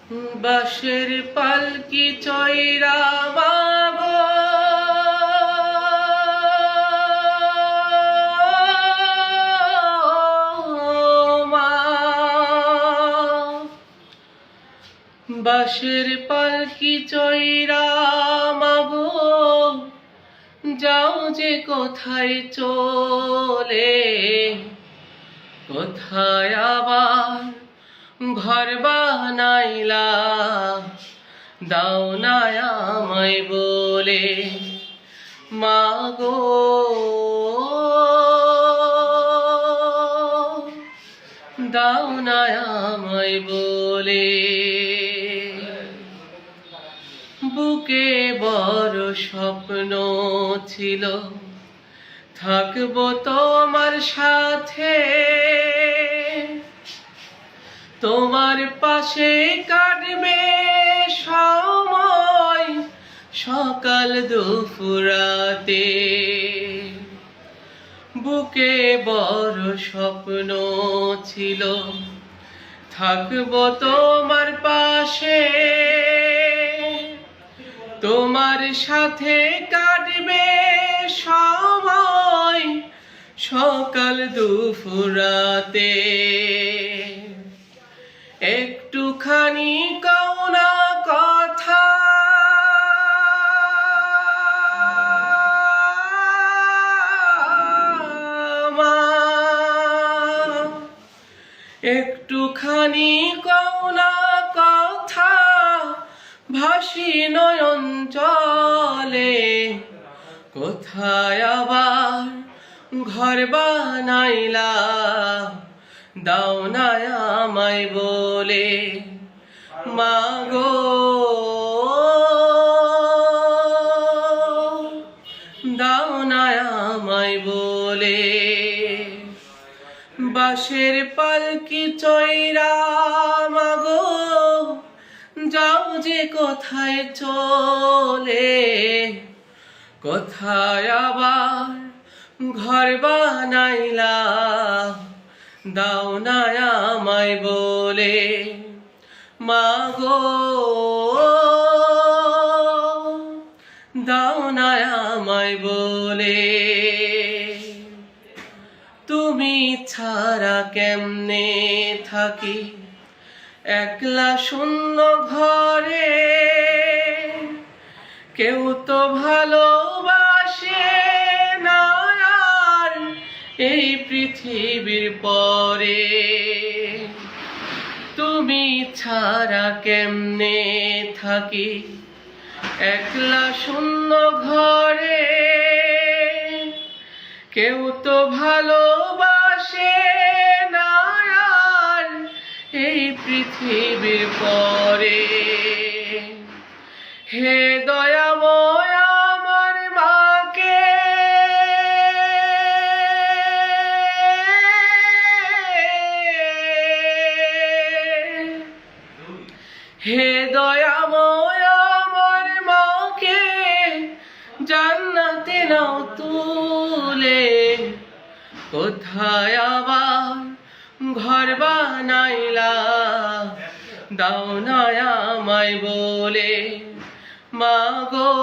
বাঁশের পালকি চয়রা মাগো মা, বাঁশের পালকি চয়রা মাগো যাও যে কোথায় চলে, কোথায় আবার ঘর বানাইলা দাও না আমায় বলে মাগো, দাও না আমায় বলে। বুকে বড় স্বপ্ন ছিল থাকবো তোমার সাথে, তোমার পাশে কাটবে সময় সকাল দুপুর রাতে। বুকে বড় স্বপ্ন ছিল থাকবো তোমার পাশে, তোমার সাথে কাটবে সময় সকাল দুপুর রাতে। একটুখানি কও না কথা, একটুখানি কও না কথা, ভাসি নয়ন জলে, কোথায় আবার ঘর বানাইলা দাও না আমায় বলে মাগো, দাও না আমায় বলে। বাঁশের পালকি চয়রা মাগো যাও যে কোথায় চলে, কোথায় আবার ঘর বানাইলা দাও না আমায় বলে মাগো, দাও না আমায় বলে। তুমি ছাড়া কেমনে থাকি একলা শূন্য ঘরে, কেউ তো ভালোবাসে না আর এই পৃথিবীর পরে। তুমি ছাড়া কেমনে থাকি একলা শূন্য ঘরে, কেউ তো ভালোবাসে না আর এই পৃথিবীর পরে। হে দয়াময় আমার মাকে হে দয়াময় আমার মাকে জান্নাতে নাও তুলে, কোথায় আবার ঘর বানাইলা দাও না আমায় বলে মাগো।